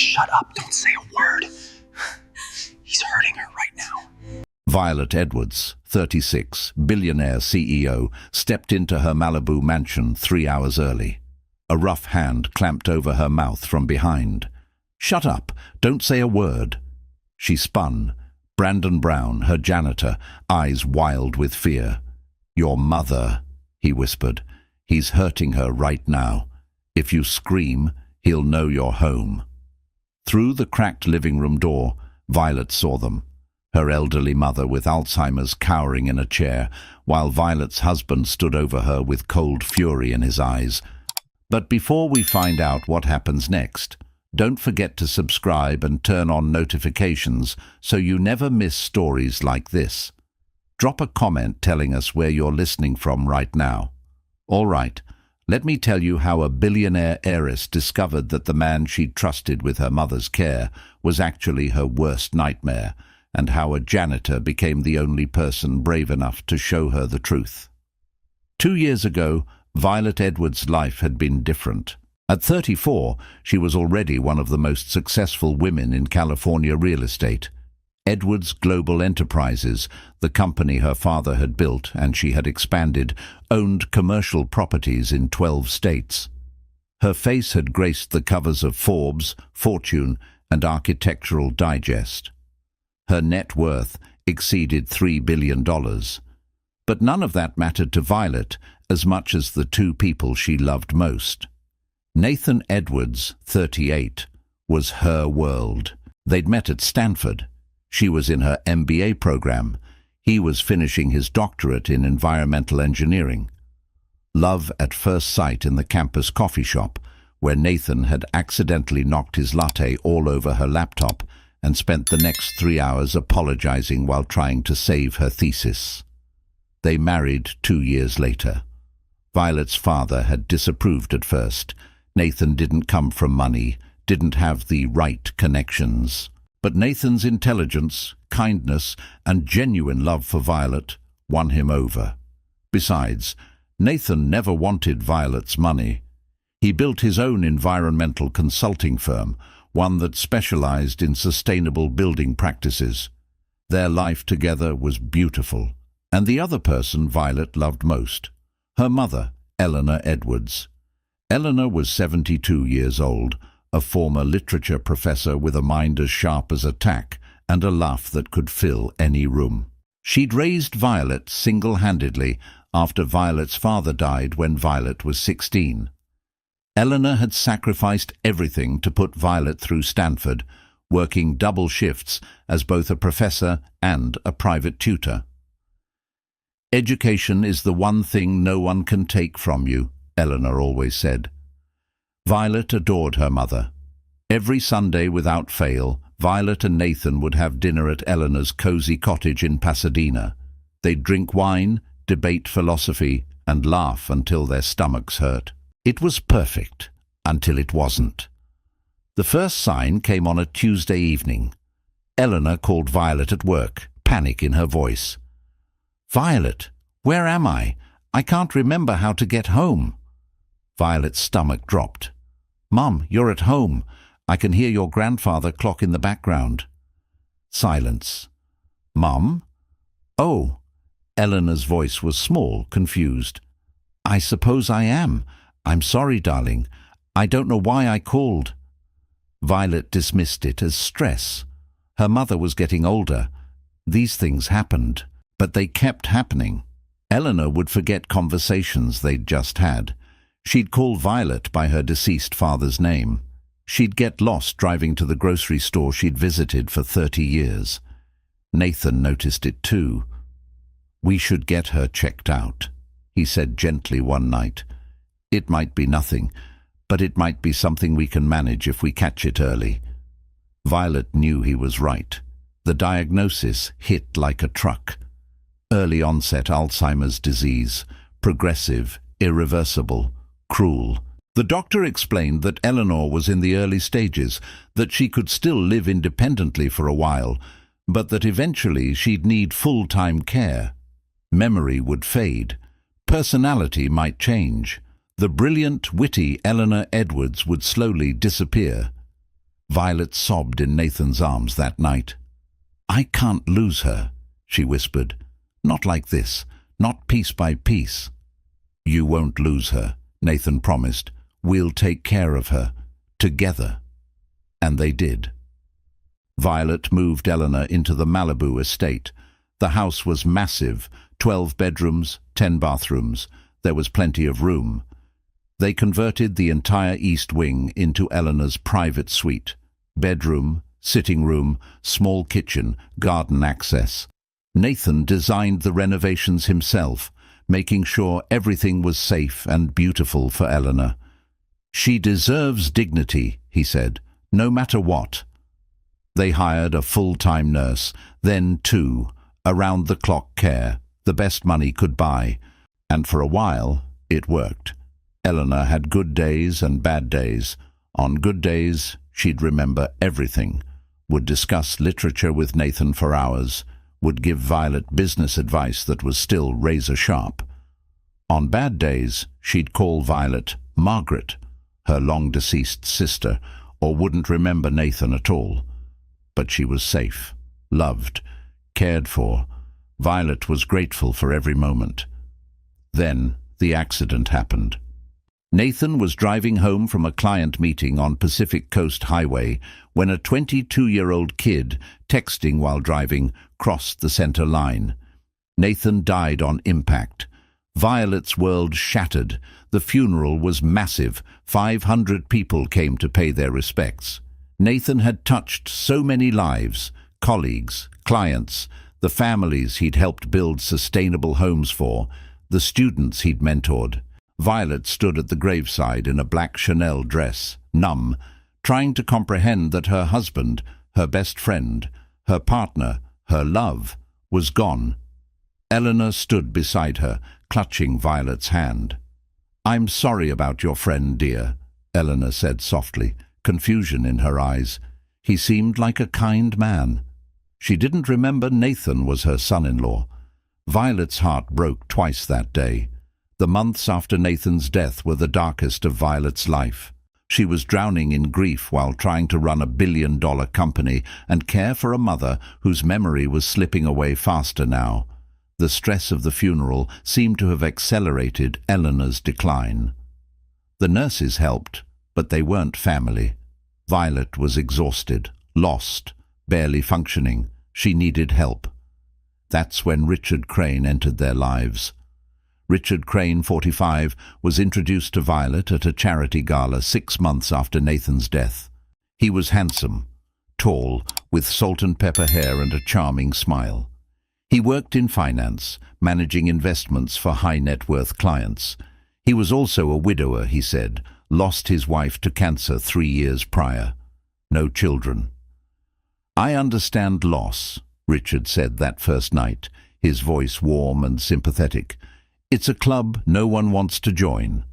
Shut up, don't say a word. He's hurting her right now. Violet Edwards, 36, billionaire CEO, stepped into her Malibu mansion 3 hours early. A rough hand clamped over her mouth from behind. "Shut up, don't say a word." She spun. Brandon Brown, her janitor, eyes wild with fear. "Your mother," he whispered. "He's hurting her right now. If you scream, he'll know you're home." Through the cracked living room door, Violet saw them. Her elderly mother with Alzheimer's cowering in a chair, while Violet's husband stood over her with cold fury in his eyes. But before we find out what happens next, don't forget to subscribe and turn on notifications so you never miss stories like this. Drop a comment telling us where you're listening from right now. All right, let me tell you how a billionaire heiress discovered that the man she'd trusted with her mother's care was actually her worst nightmare, and how a janitor became the only person brave enough to show her the truth. 2 years ago, Violet Edwards' life had been different. At 34, she was already one of the most successful women in California real estate. Edwards Global Enterprises, the company her father had built and she had expanded, owned commercial properties in 12 states. Her face had graced the covers of Forbes, Fortune, and Architectural Digest. Her net worth exceeded $3 billion. But none of that mattered to Violet as much as the two people she loved most. Nathan Edwards, 38, was her world. They'd met at Stanford. She was in her MBA program. He was finishing his doctorate in environmental engineering. Love at first sight in the campus coffee shop, where Nathan had accidentally knocked his latte all over her laptop and spent the next 3 hours apologizing while trying to save her thesis. They married 2 years later. Violet's father had disapproved at first. Nathan didn't come from money, didn't have the right connections. But Nathan's intelligence, kindness, and genuine love for Violet won him over. Besides, Nathan never wanted Violet's money. He built his own environmental consulting firm, one that specialized in sustainable building practices. Their life together was beautiful. And the other person Violet loved most, her mother, Eleanor Edwards. Eleanor was 72 years old, a former literature professor with a mind as sharp as a tack and a laugh that could fill any room. She'd raised Violet single-handedly after Violet's father died when Violet was 16. Eleanor had sacrificed everything to put Violet through Stanford, working double shifts as both a professor and a private tutor. "Education is the one thing no one can take from you," Eleanor always said. Violet adored her mother. Every Sunday without fail, Violet and Nathan would have dinner at Eleanor's cozy cottage in Pasadena. They'd drink wine, debate philosophy, and laugh until their stomachs hurt. It was perfect, until it wasn't. The first sign came on a Tuesday evening. Eleanor called Violet at work, panic in her voice. "Violet, where am I? I can't remember how to get home." Violet's stomach dropped. "Mum, you're at home. I can hear your grandfather clock in the background." Silence. "Mum?" "Oh." Eleanor's voice was small, confused. "I suppose I am. I'm sorry, darling. I don't know why I called." Violet dismissed it as stress. Her mother was getting older. These things happened, but they kept happening. Eleanor would forget conversations they'd just had. She'd call Violet by her deceased father's name. She'd get lost driving to the grocery store she'd visited for 30 years. Nathan noticed it too. "We should get her checked out," he said gently one night. "It might be nothing, but it might be something we can manage if we catch it early." Violet knew he was right. The diagnosis hit like a truck. Early onset Alzheimer's disease, progressive, irreversible, cruel. The doctor explained that Eleanor was in the early stages, that she could still live independently for a while, but that eventually she'd need full-time care. Memory would fade. Personality might change. The brilliant, witty Eleanor Edwards would slowly disappear. Violet sobbed in Nathan's arms that night. "I can't lose her," she whispered. "Not like this, not piece by piece." "You won't lose her," Nathan promised. "We'll take care of her, together." And they did. Violet moved Eleanor into the Malibu estate. The house was massive, 12 bedrooms, 10 bathrooms. There was plenty of room. They converted the entire east wing into Eleanor's private suite. Bedroom, sitting room, small kitchen, garden access. Nathan designed the renovations himself, making sure everything was safe and beautiful for Eleanor. "She deserves dignity," he said, "no matter what." They hired a full-time nurse, then 2, around-the-clock care, the best money could buy. And for a while, it worked. Eleanor had good days and bad days. On good days, she'd remember everything, would discuss literature with Nathan for hours, would give Violet business advice that was still razor-sharp. On bad days, she'd call Violet Margaret, her long-deceased sister, or wouldn't remember Nathan at all. But she was safe, loved, cared for. Violet was grateful for every moment. Then the accident happened. Nathan was driving home from a client meeting on Pacific Coast Highway when a 22-year-old kid, texting while driving, crossed the center line. Nathan died on impact. Violet's world shattered. The funeral was massive. 500 people came to pay their respects. Nathan had touched so many lives, colleagues, clients, the families he'd helped build sustainable homes for, the students he'd mentored. Violet stood at the graveside in a black Chanel dress, numb, trying to comprehend that her husband, her best friend, her partner, her love, was gone. Eleanor stood beside her, clutching Violet's hand. "I'm sorry about your friend, dear," Eleanor said softly, confusion in her eyes. He seemed like a kind man. She didn't remember Nathan was her son-in-law. Violet's heart broke twice that day. The months after Nathan's death were the darkest of Violet's life. She was drowning in grief while trying to run a billion-dollar company and care for a mother whose memory was slipping away faster now. The stress of the funeral seemed to have accelerated Eleanor's decline. The nurses helped, but they weren't family. Violet was exhausted, lost, barely functioning. She needed help. That's when Richard Crane entered their lives. Richard Crane, 45, was introduced to Violet at a charity gala 6 months after Nathan's death. He was handsome, tall, with salt and pepper hair and a charming smile. He worked in finance, managing investments for high-net-worth clients. He was also a widower, he said, lost his wife to cancer 3 years prior. No children. "I understand loss," Richard said that first night, his voice warm and sympathetic. "It's a club no one wants to join."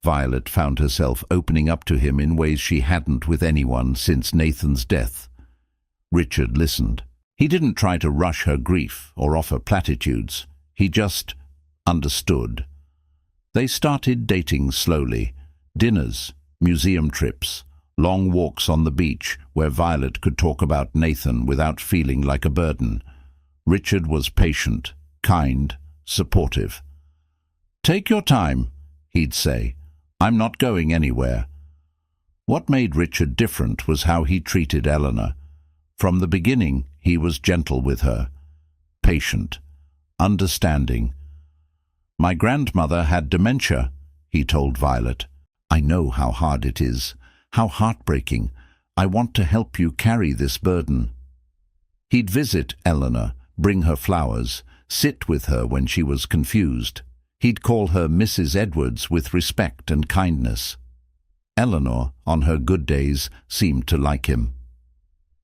Violet found herself opening up to him in ways she hadn't with anyone since Nathan's death. Richard listened. He didn't try to rush her grief or offer platitudes. He just understood. They started dating slowly. Dinners, museum trips, long walks on the beach where Violet could talk about Nathan without feeling like a burden. Richard was patient, kind, supportive. "Take your time," he'd say. "I'm not going anywhere." What made Richard different was how he treated Eleanor. From the beginning, he was gentle with her, patient, understanding. "My grandmother had dementia," he told Violet. "I know how hard it is, how heartbreaking. I want to help you carry this burden." He'd visit Eleanor, bring her flowers, sit with her when she was confused. He'd call her Mrs. Edwards with respect and kindness. Eleanor, on her good days, seemed to like him.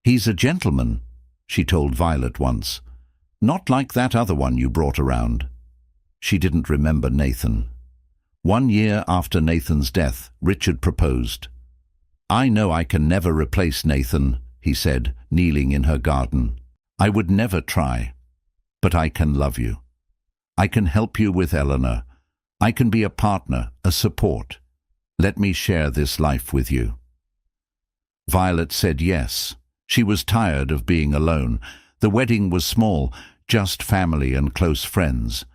"He's a gentleman," she told Violet once. "Not like that other one you brought around." She didn't remember Nathan. 1 year after Nathan's death, Richard proposed. "I know I can never replace Nathan," he said, kneeling in her garden. "I would never try. But I can love you. I can help you with Eleanor. I can be a partner, a support. Let me share this life with you." Violet said yes. She was tired of being alone. The wedding was small, just family and close friends.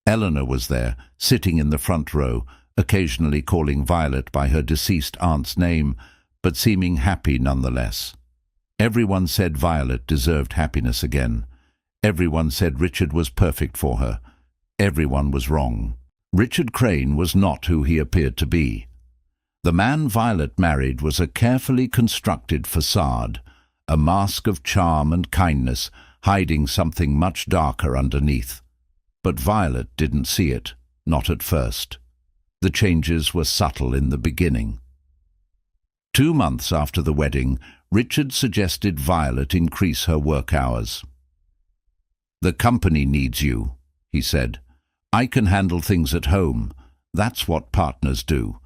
Eleanor was there, sitting in the front row, occasionally calling Violet by her deceased aunt's name, but seeming happy nonetheless. Everyone said Violet deserved happiness again. Everyone said Richard was perfect for her. Everyone was wrong. Richard Crane was not who he appeared to be. The man Violet married was a carefully constructed facade, a mask of charm and kindness, hiding something much darker underneath. But Violet didn't see it, not at first. The changes were subtle in the beginning. 2 months after the wedding, Richard suggested Violet increase her work hours. "The company needs you," he said. "I can handle things at home. That's what partners do.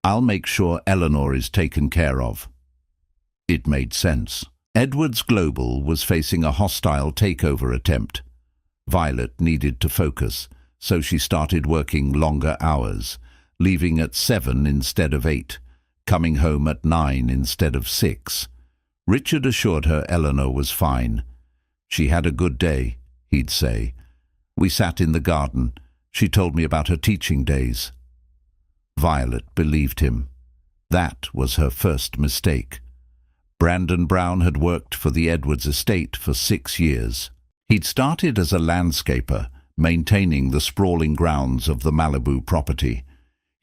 I'll make sure Eleanor is taken care of." It made sense. Edwards Global was facing a hostile takeover attempt. Violet needed to focus, so she started working longer hours, leaving at 7 instead of 8, coming home at 9 instead of 6. Richard assured her Eleanor was fine. "She had a good day," he'd say. "We sat in the garden. She told me about her teaching days." Violet believed him. That was her first mistake. Brandon Brown had worked for the Edwards estate for 6 years. He'd started as a landscaper, maintaining the sprawling grounds of the Malibu property.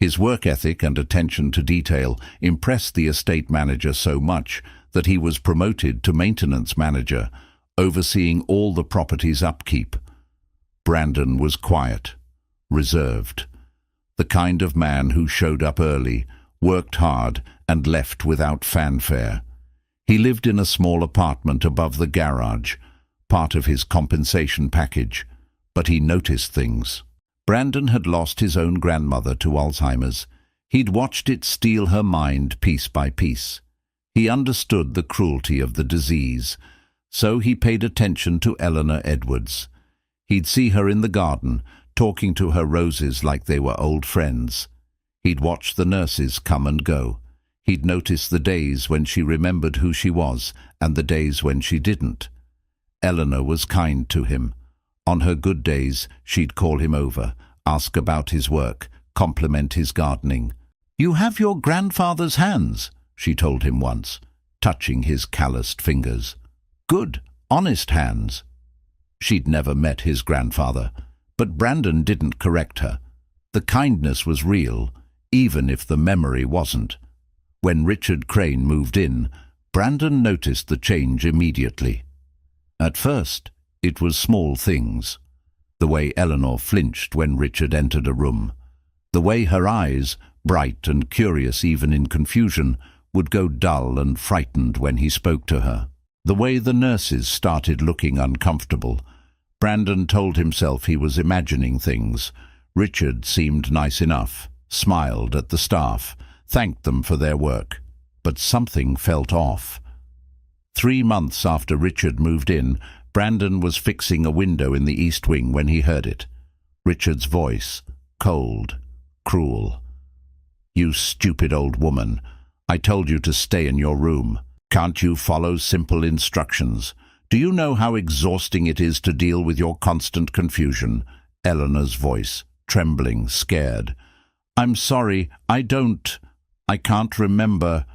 His work ethic and attention to detail impressed the estate manager so much that he was promoted to maintenance manager, overseeing all the property's upkeep. Brandon was quiet, reserved, the kind of man who showed up early, worked hard, and left without fanfare. He lived in a small apartment above the garage, part of his compensation package, but he noticed things. Brandon had lost his own grandmother to Alzheimer's. He'd watched it steal her mind piece by piece. He understood the cruelty of the disease, so he paid attention to Eleanor Edwards. He'd see her in the garden, talking to her roses like they were old friends. He'd watch the nurses come and go. He'd notice the days when she remembered who she was and the days when she didn't. Eleanor was kind to him. On her good days, she'd call him over, ask about his work, compliment his gardening. "You have your grandfather's hands," she told him once, touching his calloused fingers. "Good, honest hands." She'd never met his grandfather, but Brandon didn't correct her. The kindness was real, even if the memory wasn't. When Richard Crane moved in, Brandon noticed the change immediately. At first, it was small things. The way Eleanor flinched when Richard entered a room. The way her eyes, bright and curious even in confusion, would go dull and frightened when he spoke to her. The way the nurses started looking uncomfortable. Brandon told himself he was imagining things. Richard seemed nice enough, smiled at the staff, thanked them for their work. But something felt off. 3 months after Richard moved in, Brandon was fixing a window in the east wing when he heard it. Richard's voice, cold, cruel. "You stupid old woman. I told you to stay in your room. Can't you follow simple instructions? Do you know how exhausting it is to deal with your constant confusion?" Eleanor's voice, trembling, scared. "I'm sorry, I can't remember."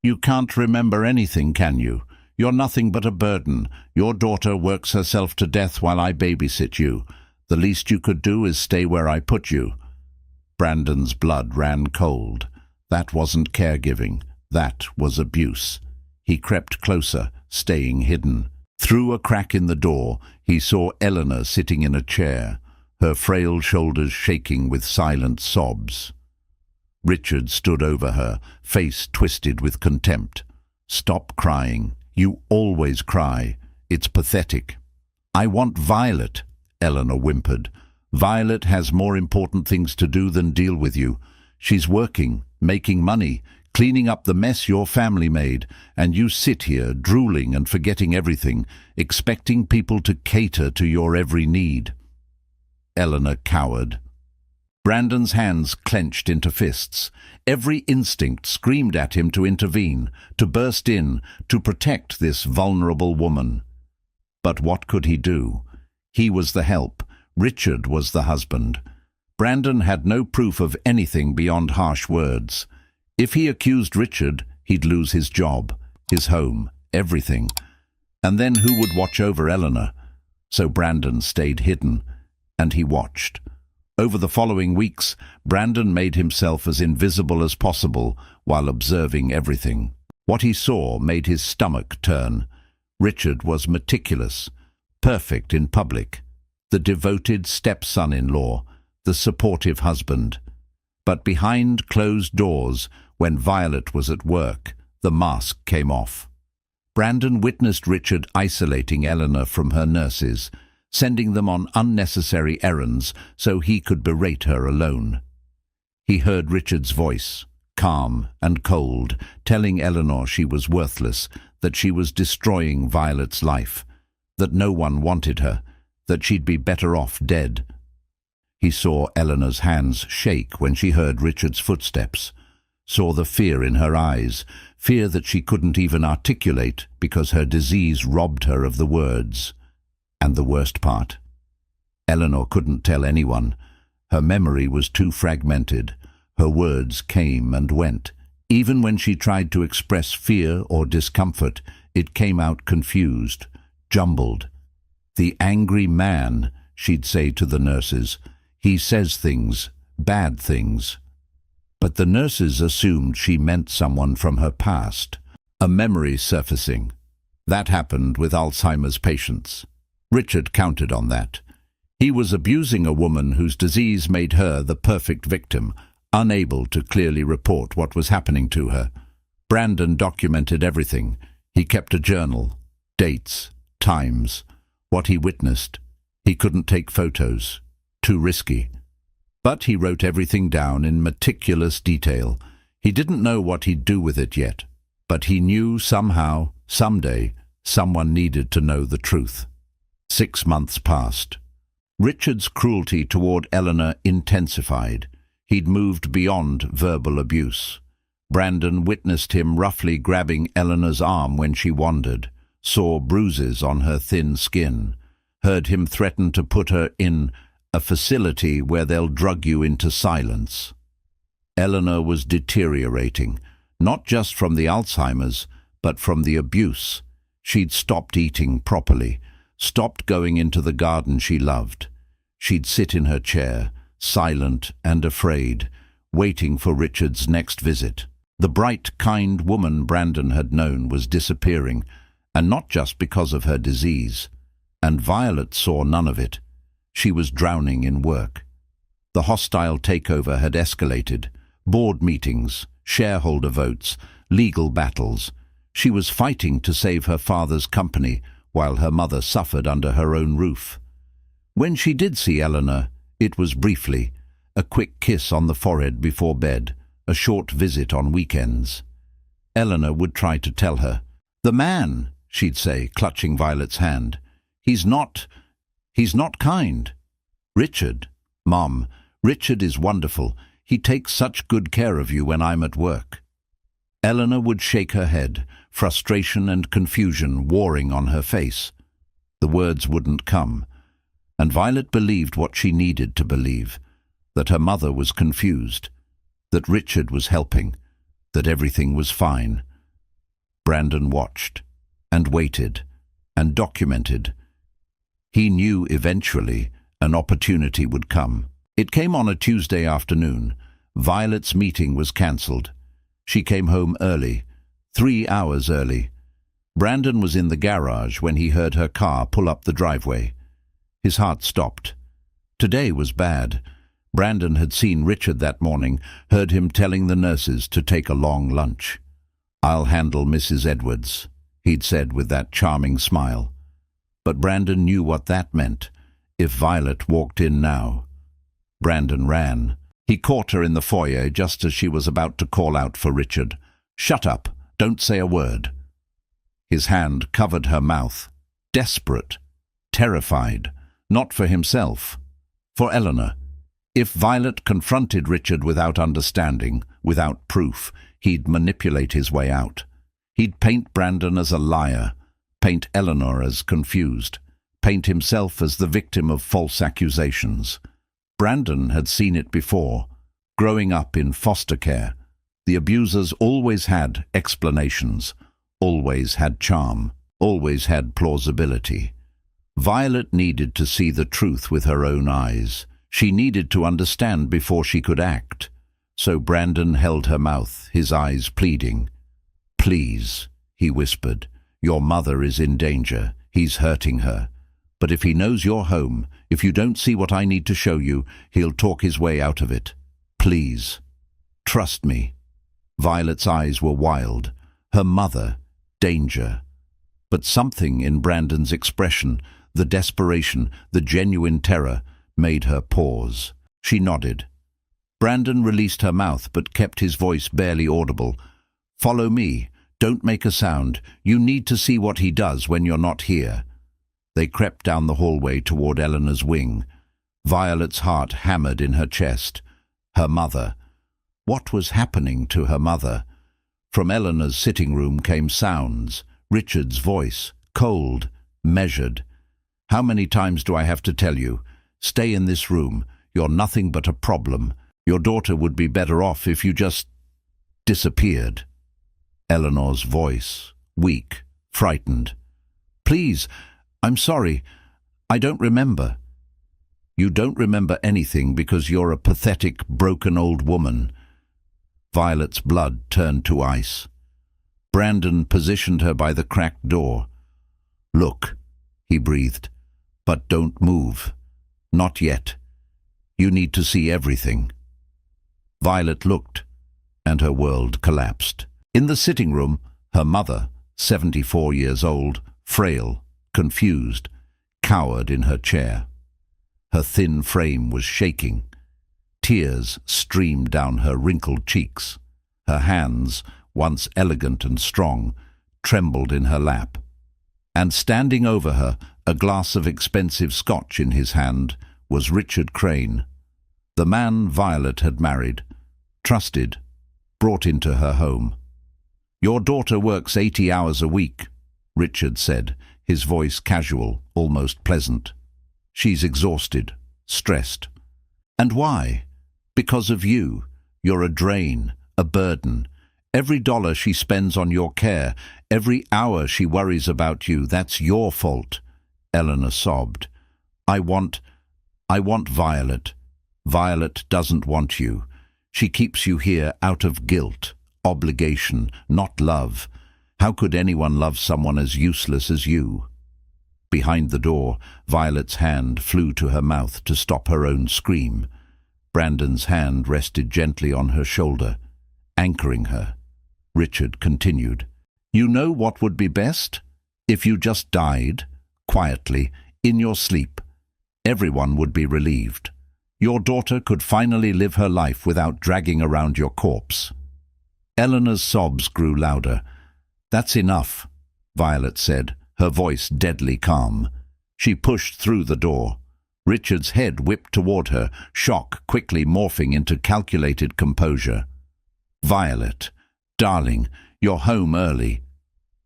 "You can't remember anything, can you? You're nothing but a burden. Your daughter works herself to death while I babysit you. The least you could do is stay where I put you." Brandon's blood ran cold. That wasn't caregiving. That was abuse. He crept closer, staying hidden. Through a crack in the door, he saw Eleanor sitting in a chair, her frail shoulders shaking with silent sobs. Richard stood over her, face twisted with contempt. "Stop crying. You always cry. It's pathetic." "I want Violet," Eleanor whimpered. "Violet has more important things to do than deal with you. She's working, making money, cleaning up the mess your family made, and you sit here drooling and forgetting everything, expecting people to cater to your every need." Eleanor cowered. Brandon's hands clenched into fists. Every instinct screamed at him to intervene, to burst in, to protect this vulnerable woman. But what could he do? He was the help. Richard was the husband. Brandon had no proof of anything beyond harsh words. If he accused Richard, he'd lose his job, his home, everything. And then who would watch over Eleanor? So Brandon stayed hidden, and he watched. Over the following weeks, Brandon made himself as invisible as possible while observing everything. What he saw made his stomach turn. Richard was meticulous, perfect in public, the devoted stepson-in-law, the supportive husband. But behind closed doors, when Violet was at work, the mask came off. Brandon witnessed Richard isolating Eleanor from her nurses, sending them on unnecessary errands so he could berate her alone. He heard Richard's voice, calm and cold, telling Eleanor she was worthless, that she was destroying Violet's life, that no one wanted her, that she'd be better off dead. He saw Eleanor's hands shake when she heard Richard's footsteps, saw the fear in her eyes, fear that she couldn't even articulate because her disease robbed her of the words. And the worst part, Eleanor couldn't tell anyone. Her memory was too fragmented. Her words came and went. Even when she tried to express fear or discomfort, it came out confused, jumbled. "The angry man," she'd say to the nurses. "He says things, bad things." But the nurses assumed she meant someone from her past, a memory surfacing. That happened with Alzheimer's patients. Richard counted on that. He was abusing a woman whose disease made her the perfect victim, unable to clearly report what was happening to her. Brandon documented everything. He kept a journal, dates, times, what he witnessed. He couldn't take photos, too risky. But he wrote everything down in meticulous detail. He didn't know what he'd do with it yet, but he knew somehow, someday, someone needed to know the truth. 6 months passed. Richard's cruelty toward Eleanor intensified. He'd moved beyond verbal abuse. Brandon witnessed him roughly grabbing Eleanor's arm when she wandered, saw bruises on her thin skin, heard him threaten to put her in a facility where they'll drug you into silence. Eleanor was deteriorating, not just from the Alzheimer's, but from the abuse. She'd stopped eating properly, stopped going into the garden she loved. She'd sit in her chair, silent and afraid, waiting for Richard's next visit. The bright, kind woman Brandon had known was disappearing, and not just because of her disease. And Violet saw none of it. She was drowning in work. The hostile takeover had escalated. Board meetings, shareholder votes, legal battles. She was fighting to save her father's company, while her mother suffered under her own roof. When she did see Eleanor, it was briefly, a quick kiss on the forehead before bed, a short visit on weekends. Eleanor would try to tell her. "The man," she'd say, clutching Violet's hand. He's not kind." "Richard, Mom, Richard is wonderful. He takes such good care of you when I'm at work." Eleanor would shake her head, frustration and confusion warring on her face. The words wouldn't come, and Violet believed what she needed to believe, that her mother was confused, that Richard was helping, that everything was fine. Brandon watched, and waited, and documented. He knew eventually an opportunity would come. It came on a Tuesday afternoon. Violet's meeting was cancelled. She came home early, 3 hours early. Brandon was in the garage when he heard her car pull up the driveway. His heart stopped. Today was bad. Brandon had seen Richard that morning, heard him telling the nurses to take a long lunch. "I'll handle Mrs. Edwards," he'd said with that charming smile. But Brandon knew what that meant. If Violet walked in now. Brandon ran. He caught her in the foyer just as she was about to call out for Richard. "Shut up! Don't say a word." His hand covered her mouth. Desperate, terrified, not for himself, for Eleanor. If Violet confronted Richard without understanding, without proof, he'd manipulate his way out. He'd paint Brandon as a liar, paint Eleanor as confused, paint himself as the victim of false accusations. Brandon had seen it before. Growing up in foster care, the abusers always had explanations, always had charm, always had plausibility. Violet needed to see the truth with her own eyes. She needed to understand before she could act. So Brandon held her mouth, his eyes pleading. "Please," he whispered, "your mother is in danger. He's hurting her. But if he knows you're home, if you don't see what I need to show you, he'll talk his way out of it. Please. Trust me." Violet's eyes were wild. Her mother, danger. But something in Brandon's expression, the desperation, the genuine terror, made her pause. She nodded. Brandon released her mouth but kept his voice barely audible. "Follow me. Don't make a sound. You need to see what he does when you're not here." They crept down the hallway toward Eleanor's wing. Violet's heart hammered in her chest. Her mother. What was happening to her mother? From Eleanor's sitting room came sounds. Richard's voice, cold, measured. "How many times do I have to tell you? Stay in this room. You're nothing but a problem. Your daughter would be better off if you just disappeared." Eleanor's voice, weak, frightened. "Please, I'm sorry. I don't remember." "You don't remember anything because you're a pathetic, broken old woman." Violet's blood turned to ice. Brandon positioned her by the cracked door. "Look," he breathed, "but don't move. Not yet. You need to see everything." Violet looked, and her world collapsed. In the sitting room, her mother, 74 years old, frail, confused, cowered in her chair. Her thin frame was shaking. Tears streamed down her wrinkled cheeks. Her hands, once elegant and strong, trembled in her lap. And standing over her, a glass of expensive scotch in his hand, was Richard Crane, the man Violet had married, trusted, brought into her home. "Your daughter works 80 hours a week," Richard said, his voice casual, almost pleasant. "She's exhausted, stressed. And why? Because of you. You're a drain, a burden. Every dollar she spends on your care, every hour she worries about you, that's your fault." Eleanor sobbed. I want Violet. Violet doesn't want you. She keeps you here out of guilt, obligation, not love. How could anyone love someone as useless as you?" Behind the door, Violet's hand flew to her mouth to stop her own scream. Brandon's hand rested gently on her shoulder, anchoring her. Richard continued, "You know what would be best? If you just died, quietly, in your sleep. Everyone would be relieved. Your daughter could finally live her life without dragging around your corpse." Eleanor's sobs grew louder. "That's enough," Violet said, her voice deadly calm. She pushed through the door. Richard's head whipped toward her, shock quickly morphing into calculated composure. "Violet, darling, you're home early.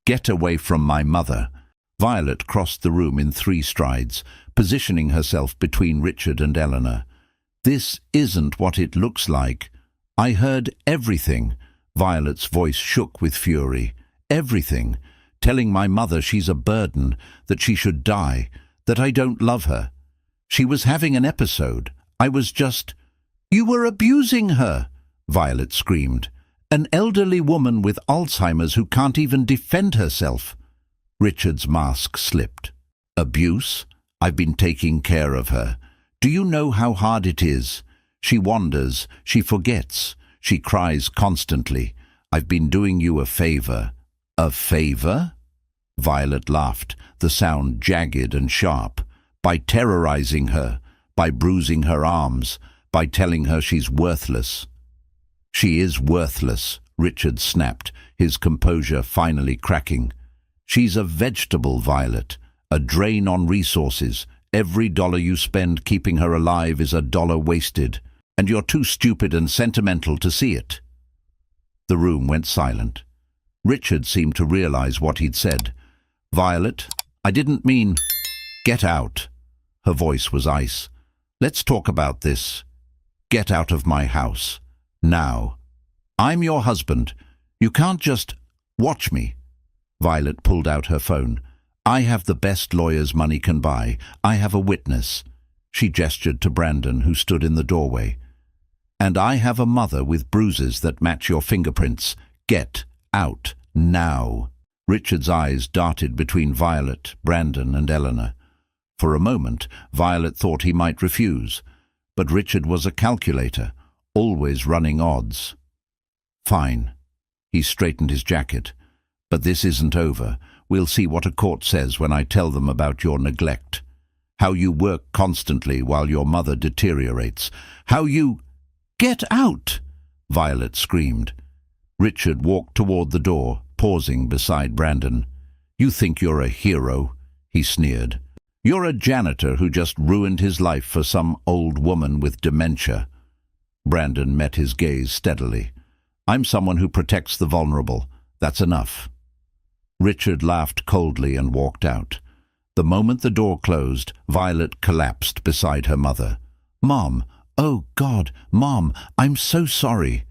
Get away from my mother." Violet crossed the room in 3 strides, positioning herself between Richard and Eleanor. "This isn't what it looks like. I heard everything." Violet's voice shook with fury. "Everything. Telling my mother she's a burden, that she should die, that I don't love her. She was having an episode. I was just—" "You were abusing her," Violet screamed. "An elderly woman with Alzheimer's who can't even defend herself." Richard's mask slipped. "Abuse? I've been taking care of her. Do you know how hard it is? She wanders, she forgets, she cries constantly. I've been doing you a favor." "A favor?" Violet laughed, the sound jagged and sharp. "By terrorizing her, by bruising her arms, by telling her she's worthless." "She is worthless," Richard snapped, his composure finally cracking. "She's a vegetable, Violet, a drain on resources. Every dollar you spend keeping her alive is a dollar wasted, and you're too stupid and sentimental to see it." The room went silent. Richard seemed to realize what he'd said. "Violet, I didn't mean—" "Get out." Her voice was ice. "Let's talk about this. Get out of my house. Now. I'm your husband. You can't just— Watch me." Violet pulled out her phone. "I have the best lawyers money can buy. I have a witness." She gestured to Brandon, who stood in the doorway. "And I have a mother with bruises that match your fingerprints. Get out now." Richard's eyes darted between Violet, Brandon, and Eleanor. For a moment, Violet thought he might refuse, but Richard was a calculator, always running odds. "Fine." He straightened his jacket. "But this isn't over. We'll see what a court says when I tell them about your neglect. How you work constantly while your mother deteriorates. How you—" "Get out!" Violet screamed. Richard walked toward the door, pausing beside Brandon. "You think you're a hero?" he sneered. "You're a janitor who just ruined his life for some old woman with dementia." Brandon met his gaze steadily. "I'm someone who protects the vulnerable. That's enough." Richard laughed coldly and walked out. The moment the door closed, Violet collapsed beside her mother. "Mom! Oh, God! Mom! I'm so sorry!"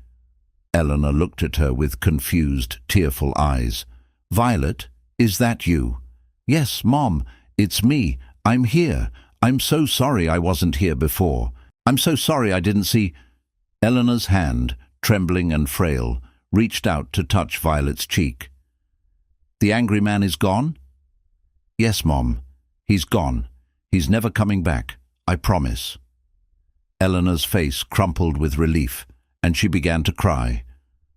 Eleanor looked at her with confused, tearful eyes. "Violet, is that you?" "Yes, Mom, it's me. I'm here. I'm so sorry I wasn't here before. I'm so sorry I didn't see—" Eleanor's hand, trembling and frail, reached out to touch Violet's cheek. "The angry man is gone?" "Yes, Mom. He's gone. He's never coming back. I promise." Eleanor's face crumpled with relief, and she began to cry.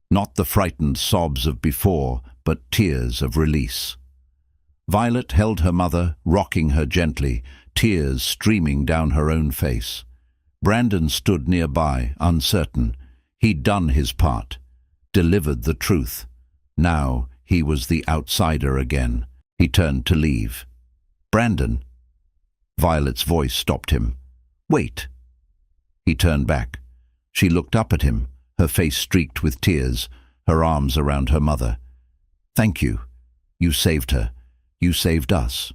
Not the frightened sobs of before, but tears of release. Violet held her mother, rocking her gently, tears streaming down her own face. Brandon stood nearby, uncertain. He'd done his part, delivered the truth. Now he was the outsider again. He turned to leave. "Brandon!" Violet's voice stopped him. "Wait!" He turned back. She looked up at him, her face streaked with tears, her arms around her mother. "Thank you. You saved her. You saved us."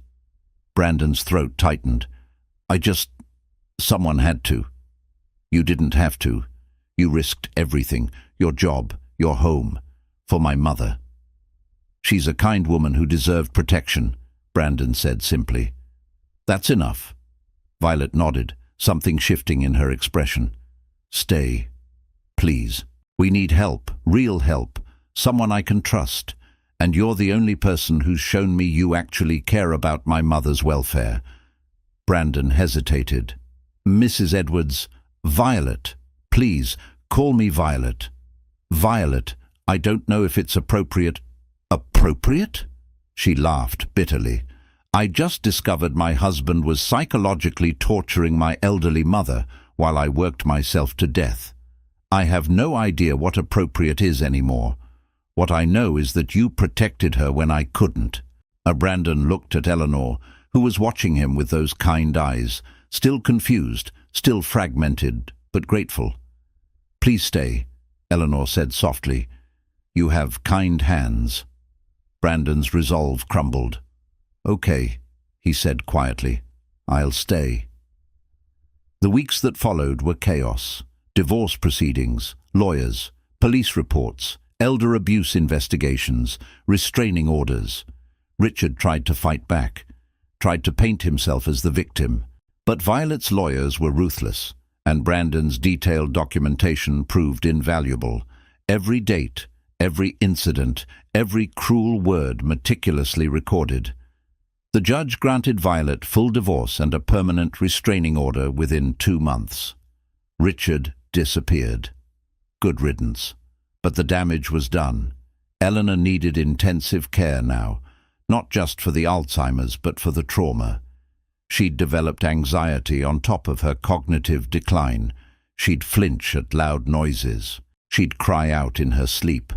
Brandon's throat tightened. Someone had to." "You didn't have to. You risked everything, your job, your home, for my mother." "She's a kind woman who deserved protection," Brandon said simply. "That's enough." Violet nodded, something shifting in her expression. "Stay, please. We need help, real help, someone I can trust. And you're the only person who's shown me you actually care about my mother's welfare." Brandon hesitated. "Mrs. Edwards, Violet, please, call me Violet." "Violet, I don't know if it's appropriate." "Appropriate?" She laughed bitterly. "I just discovered my husband was psychologically torturing my elderly mother while I worked myself to death. I have no idea what appropriate is anymore. What I know is that you protected her when I couldn't." Brandon looked at Eleanor, who was watching him with those kind eyes, still confused, still fragmented, but grateful. "Please stay," Eleanor said softly. "You have kind hands." Brandon's resolve crumbled. "Okay," he said quietly. "I'll stay." The weeks that followed were chaos. Divorce proceedings, lawyers, police reports, elder abuse investigations, restraining orders. Richard tried to fight back, tried to paint himself as the victim. But Violet's lawyers were ruthless, and Brandon's detailed documentation proved invaluable. Every date, every incident, every cruel word meticulously recorded. The judge granted Violet full divorce and a permanent restraining order within 2 months. Richard disappeared. Good riddance. But the damage was done. Eleanor needed intensive care now, not just for the Alzheimer's, but for the trauma. She'd developed anxiety on top of her cognitive decline. She'd flinch at loud noises. She'd cry out in her sleep.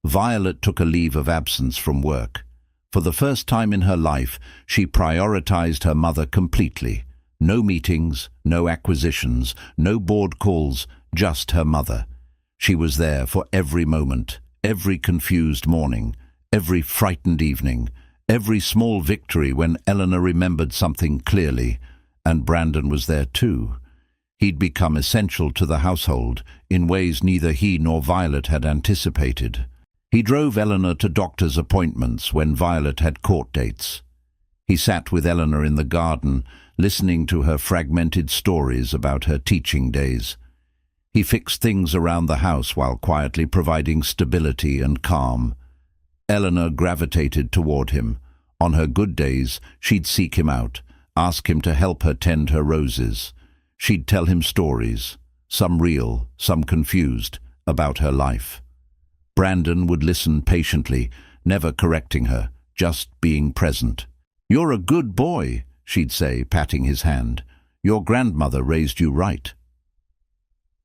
Violet took a leave of absence from work. For the first time in her life, she prioritized her mother completely. No meetings, no acquisitions, no board calls, just her mother. She was there for every moment, every confused morning, every frightened evening, every small victory when Eleanor remembered something clearly, and Brandon was there too. He'd become essential to the household in ways neither he nor Violet had anticipated. He drove Eleanor to doctor's appointments when Violet had court dates. He sat with Eleanor in the garden, listening to her fragmented stories about her teaching days. He fixed things around the house while quietly providing stability and calm. Eleanor gravitated toward him. On her good days, she'd seek him out, ask him to help her tend her roses. She'd tell him stories, some real, some confused, about her life. Brandon would listen patiently, never correcting her, just being present. "You're a good boy," she'd say, patting his hand. "Your grandmother raised you right."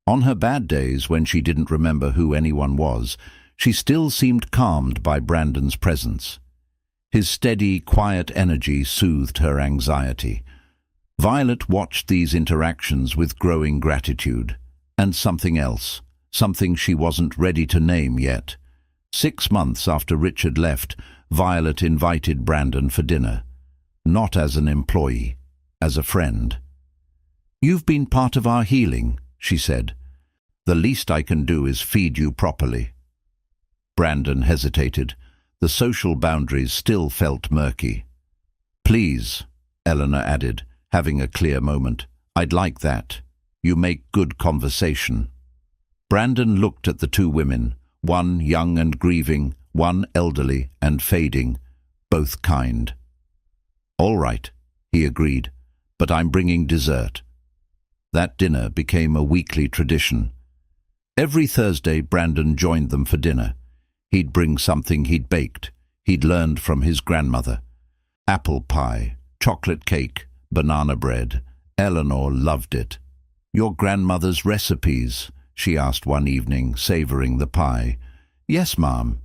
On her bad days, when she didn't remember who anyone was, she still seemed calmed by Brandon's presence. His steady, quiet energy soothed her anxiety. Violet watched these interactions with growing gratitude. And something else, something she wasn't ready to name yet. 6 months after Richard left, Violet invited Brandon for dinner. Not as an employee, as a friend. "You've been part of our healing," she said. "The least I can do is feed you properly." Brandon hesitated. The social boundaries still felt murky. "Please," Eleanor added, having a clear moment. "I'd like that. You make good conversation." Brandon looked at the two women, one young and grieving, one elderly and fading, both kind. "All right," he agreed, "but I'm bringing dessert." That dinner became a weekly tradition. Every Thursday, Brandon joined them for dinner. He'd bring something he'd baked, he'd learned from his grandmother. Apple pie, chocolate cake, banana bread. Eleanor loved it. "Your grandmother's recipes?" she asked one evening, savoring the pie. "Yes, Mom.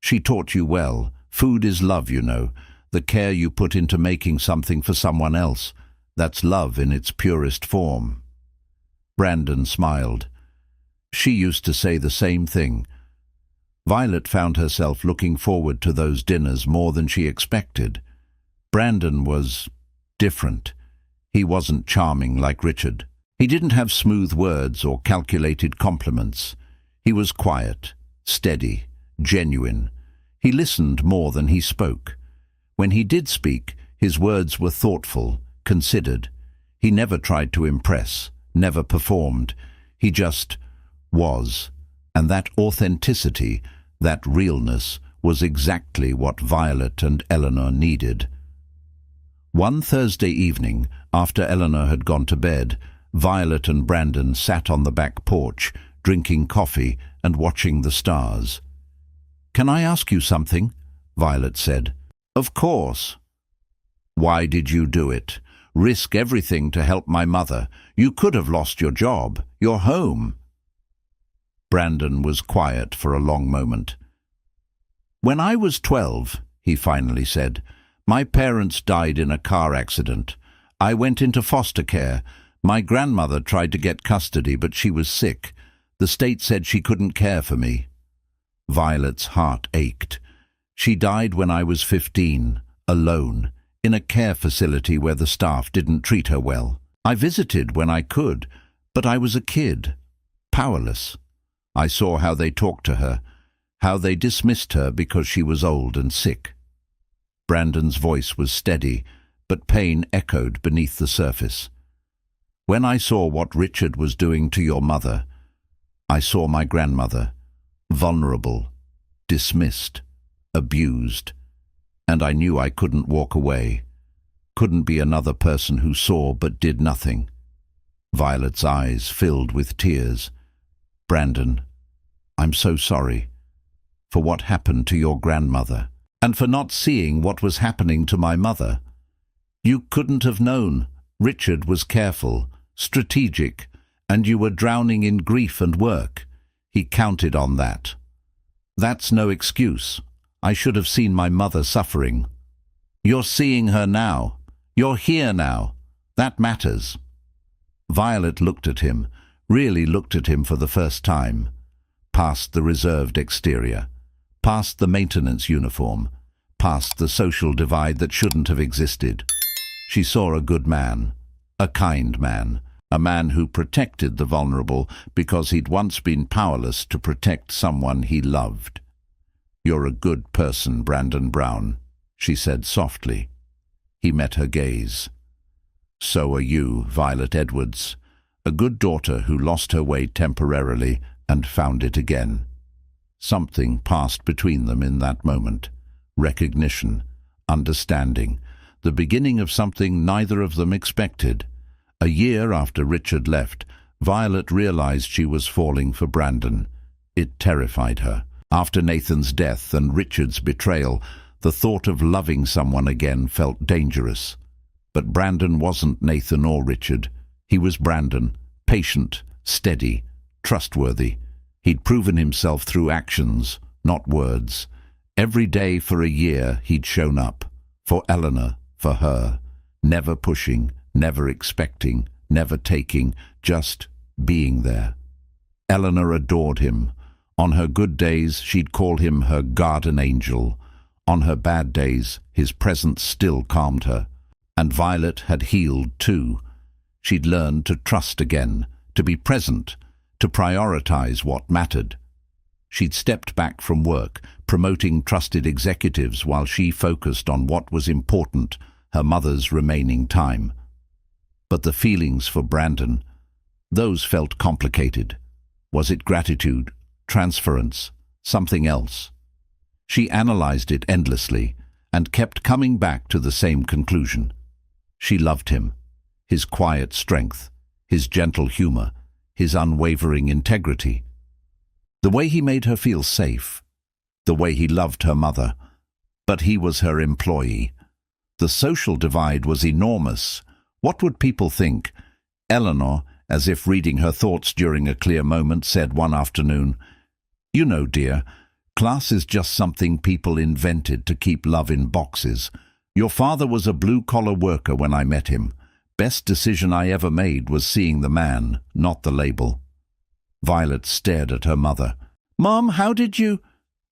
She taught you well. Food is love, you know. The care you put into making something for someone else. That's love in its purest form." Brandon smiled. She used to say the same thing. Violet found herself looking forward to those dinners more than she expected. Brandon was different. He wasn't charming like Richard. He didn't have smooth words or calculated compliments. He was quiet, steady, genuine. He listened more than he spoke. When he did speak, his words were thoughtful, considered. He never tried to impress, never performed. He just was. And that authenticity, that realness, was exactly what Violet and Eleanor needed. One Thursday evening, after Eleanor had gone to bed, Violet and Brandon sat on the back porch, drinking coffee and watching the stars. "Can I ask you something?" Violet said. "Of course." "Why did you do it? Risk everything to help my mother. You could have lost your job, your home." Brandon was quiet for a long moment. "When I was 12, he finally said, my parents died in a car accident. I went into foster care. My grandmother tried to get custody, but she was sick. The state said she couldn't care for me." Violet's heart ached. She died when I was 15, alone, in a care facility where the staff didn't treat her well. I visited when I could, but I was a kid, powerless. I saw how they talked to her, how they dismissed her because she was old and sick. Brandon's voice was steady, but pain echoed beneath the surface. "When I saw what Richard was doing to your mother, I saw my grandmother, vulnerable, dismissed, abused, and I knew I couldn't walk away, couldn't be another person who saw but did nothing." Violet's eyes filled with tears. "Brandon, I'm so sorry for what happened to your grandmother, and for not seeing what was happening to my mother. You couldn't have known. Richard was careful, strategic, and you were drowning in grief and work. He counted on that. That's no excuse. I should have seen my mother suffering. You're seeing her now. You're here now. That matters." Violet looked at him, really looked at him for the first time, past the reserved exterior, past the maintenance uniform, past the social divide that shouldn't have existed. She saw a good man, a kind man, a man who protected the vulnerable because he'd once been powerless to protect someone he loved. "You're a good person, Brandon Brown," she said softly. He met her gaze. "So are you, Violet Edwards, a good daughter who lost her way temporarily and found it again." Something passed between them in that moment. Recognition, understanding, the beginning of something neither of them expected. A year after Richard left, Violet realized she was falling for Brandon. It terrified her. After Nathan's death and Richard's betrayal, the thought of loving someone again felt dangerous. But Brandon wasn't Nathan or Richard. He was Brandon, patient, steady, trustworthy. He'd proven himself through actions, not words. Every day for a year he'd shown up. For Eleanor, for her. Never pushing, never expecting, never taking, just being there. Eleanor adored him. On her good days, she'd call him her guardian angel. On her bad days, his presence still calmed her. And Violet had healed too. She'd learned to trust again, to be present, to prioritize what mattered. She'd stepped back from work, promoting trusted executives while she focused on what was important, her mother's remaining time. But the feelings for Brandon, those felt complicated. Was it gratitude, transference, something else? She analyzed it endlessly and kept coming back to the same conclusion. She loved him, his quiet strength, his gentle humor, his unwavering integrity. The way he made her feel safe, the way he loved her mother. But he was her employee. The social divide was enormous. What would people think? Eleanor, as if reading her thoughts during a clear moment, said one afternoon, "You know, dear, class is just something people invented to keep love in boxes. Your father was a blue-collar worker when I met him. Best decision I ever made was seeing the man, not the label." Violet stared at her mother. "Mom, how did you—"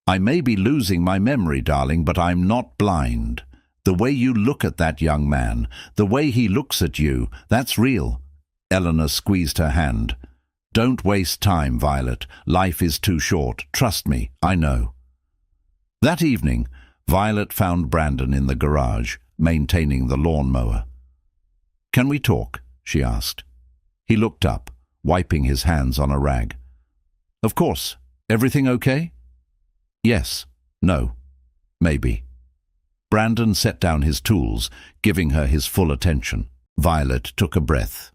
"I may be losing my memory, darling, but I'm not blind. The way you look at that young man, the way he looks at you, that's real." Eleanor squeezed her hand. "Don't waste time, Violet. Life is too short. Trust me, I know." That evening, Violet found Brandon in the garage, maintaining the lawnmower. "Can we talk?" she asked. He looked up, wiping his hands on a rag. "Of course. Everything okay?" "Yes. No. Maybe." Brandon set down his tools, giving her his full attention. Violet took a breath.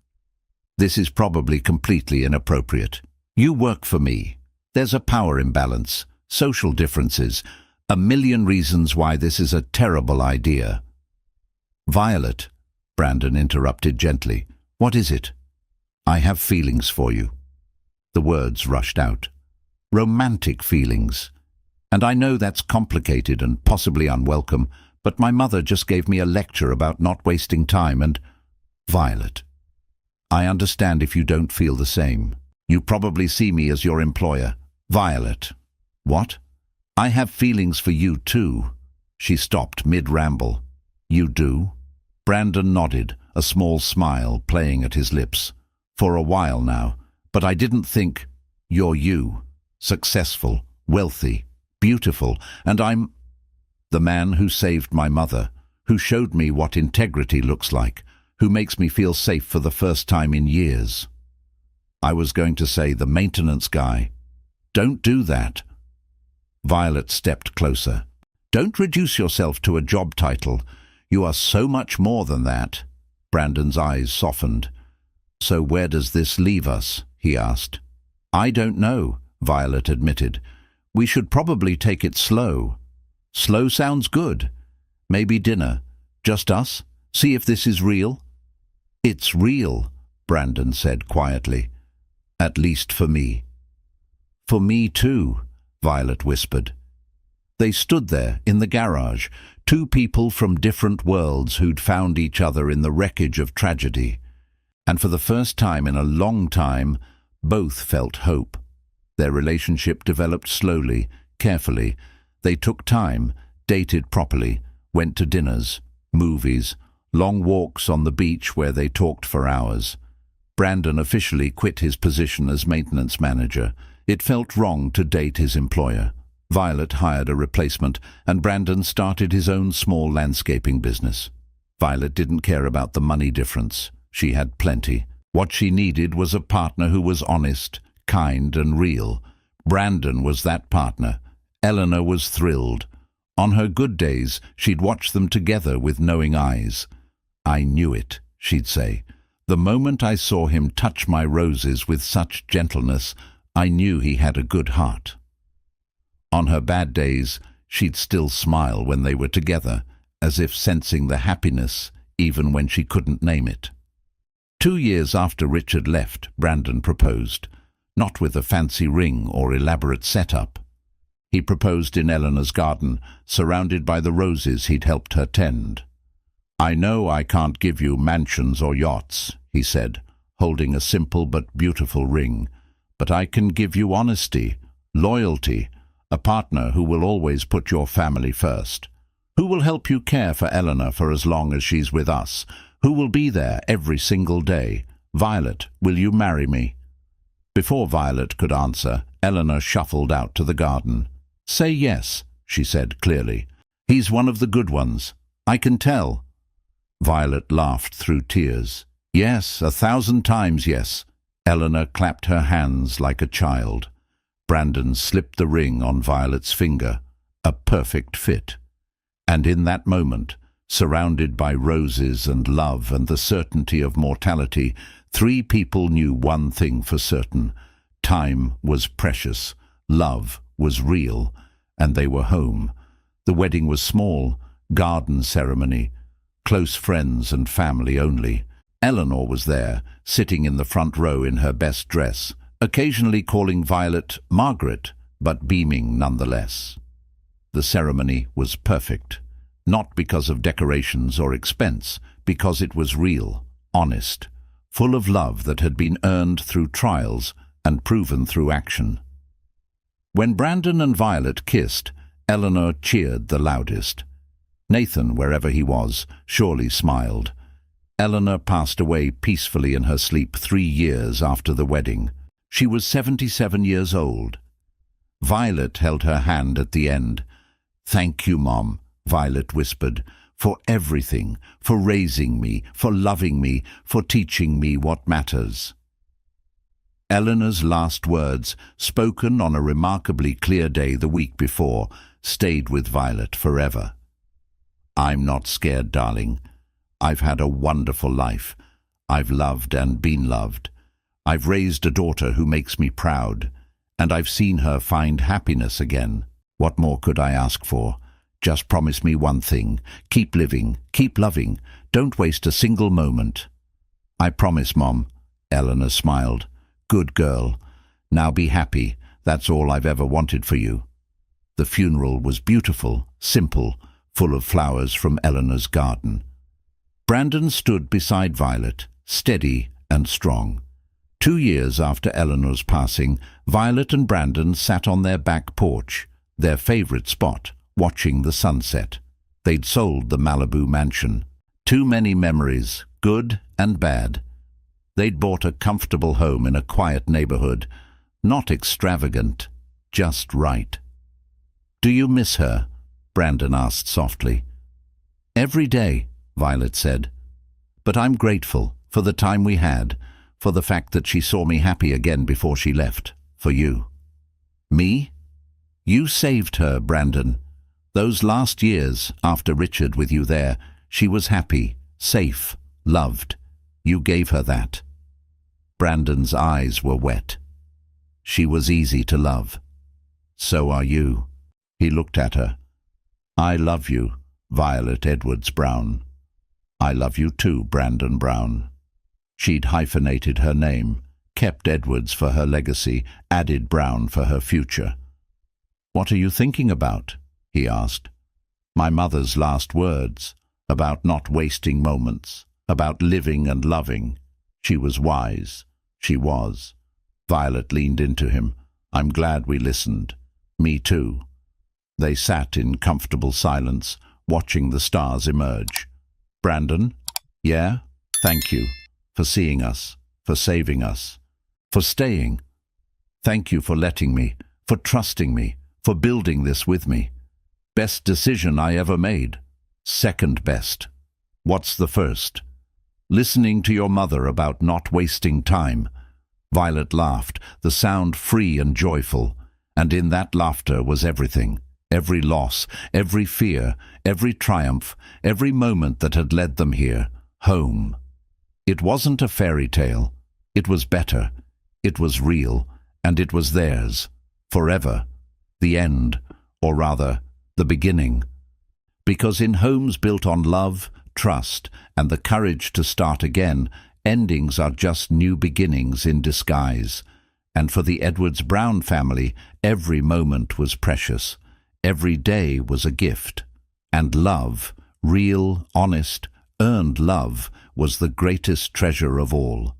"This is probably completely inappropriate. You work for me. There's a power imbalance, social differences, a million reasons why this is a terrible idea." "Violet," Brandon interrupted gently, "what is it?" "I have feelings for you." The words rushed out. "Romantic feelings. And I know that's complicated and possibly unwelcome, but my mother just gave me a lecture about not wasting time and—" "Violet, I understand if you don't feel the same. You probably see me as your employer." "Violet." "What?" "I have feelings for you too." She stopped mid-ramble. "You do?" Brandon nodded, a small smile playing at his lips. "For a while now, but I didn't think—" "You're you. Successful, wealthy, beautiful, and I'm the man who saved my mother, who showed me what integrity looks like, who makes me feel safe for the first time in years." I was going to say the maintenance guy. "Don't do that." Violet stepped closer. "Don't reduce yourself to a job title. You are so much more than that." Brandon's eyes softened. "So where does this leave us?" he asked. "I don't know," Violet admitted. "We should probably take it slow." "Slow sounds good. Maybe dinner. Just us? See if this is real?" "It's real," Brandon said quietly. "At least for me." "For me too," Violet whispered. They stood there in the garage, Two people from different worlds who'd found each other in the wreckage of tragedy. And for the first time in a long time, both felt hope. Their relationship developed slowly, carefully. They took time, dated properly, went to dinners, movies, long walks on the beach where they talked for hours. Brandon officially quit his position as maintenance manager. It felt wrong to date his employer. Violet hired a replacement, and Brandon started his own small landscaping business. Violet didn't care about the money difference. She had plenty. What she needed was a partner who was honest, kind, and real. Brandon was that partner. Eleanor was thrilled. On her good days, she'd watch them together with knowing eyes. "I knew it," she'd say. "The moment I saw him touch my roses with such gentleness, I knew he had a good heart." On her bad days, she'd still smile when they were together, as if sensing the happiness even when she couldn't name it. 2 years after Richard left, Brandon proposed, not with a fancy ring or elaborate setup. He proposed in Eleanor's garden, surrounded by the roses he'd helped her tend. "I know I can't give you mansions or yachts," he said, holding a simple but beautiful ring, "but I can give you honesty, loyalty, a partner who will always put your family first, who will help you care for Eleanor for as long as she's with us, who will be there every single day. Violet, will you marry me?" Before Violet could answer, Eleanor shuffled out to the garden. "Say yes," she said clearly. "He's one of the good ones. I can tell." Violet laughed through tears. "Yes, 1,000 times yes." Eleanor clapped her hands like a child. Brandon slipped the ring on Violet's finger, a perfect fit. And in that moment, surrounded by roses and love and the certainty of mortality, 3 people knew one thing for certain. Time was precious, love was real, and they were home. The wedding was small, garden ceremony, close friends and family only. Eleanor was there, sitting in the front row in her best dress, occasionally calling Violet Margaret, but beaming nonetheless. The ceremony was perfect, not because of decorations or expense, because it was real, honest, full of love that had been earned through trials and proven through action. When Brandon and Violet kissed, Eleanor cheered the loudest. Nathan, wherever he was, surely smiled. Eleanor passed away peacefully in her sleep 3 years after the wedding. She was 77 years old. Violet held her hand at the end. "Thank you, Mom," Violet whispered, "for everything, for raising me, for loving me, for teaching me what matters." Eleanor's last words, spoken on a remarkably clear day the week before, stayed with Violet forever. "I'm not scared, darling. I've had a wonderful life. I've loved and been loved. I've raised a daughter who makes me proud, and I've seen her find happiness again. What more could I ask for? Just promise me one thing. Keep living, keep loving. Don't waste a single moment." "I promise, Mom," Eleanor smiled. "Good girl. Now be happy. That's all I've ever wanted for you." The funeral was beautiful, simple, full of flowers from Eleanor's garden. Brandon stood beside Violet, steady and strong. 2 years after Eleanor's passing, Violet and Brandon sat on their back porch, their favorite spot, watching the sunset. They'd sold the Malibu mansion. Too many memories, good and bad. They'd bought a comfortable home in a quiet neighborhood, not extravagant, just right. "Do you miss her?" Brandon asked softly. "Every day," Violet said. "But I'm grateful for the time we had, for the fact that she saw me happy again before she left, for you." "Me? You saved her, Brandon. Those last years, after Richard with you there, she was happy, safe, loved. You gave her that." Brandon's eyes were wet. "She was easy to love. So are you." He looked at her. "I love you, Violet Edwards Brown." "I love you too, Brandon Brown." She'd hyphenated her name, kept Edwards for her legacy, added Brown for her future. "What are you thinking about?" he asked. My mother's last words, about not wasting moments, about living and loving. She was wise. She was. Violet leaned into him. I'm glad we listened. Me too. They sat in comfortable silence, watching the stars emerge. Brandon? Yeah? Thank you for seeing us, for saving us, for staying. Thank you for letting me, for trusting me, for building this with me. Best decision I ever made. Second best. What's the first? Listening to your mother about not wasting time. Violet laughed, the sound free and joyful, and in that laughter was everything. Every loss, every fear, every triumph, every moment that had led them here, home. It wasn't a fairy tale. It was better. It was real, and it was theirs. Forever. The end, or rather, the beginning. Because in homes built on love, trust, and the courage to start again, endings are just new beginnings in disguise. And for the Edwards-Brown family, every moment was precious. Every day was a gift. And love, real, honest, earned love, was the greatest treasure of all.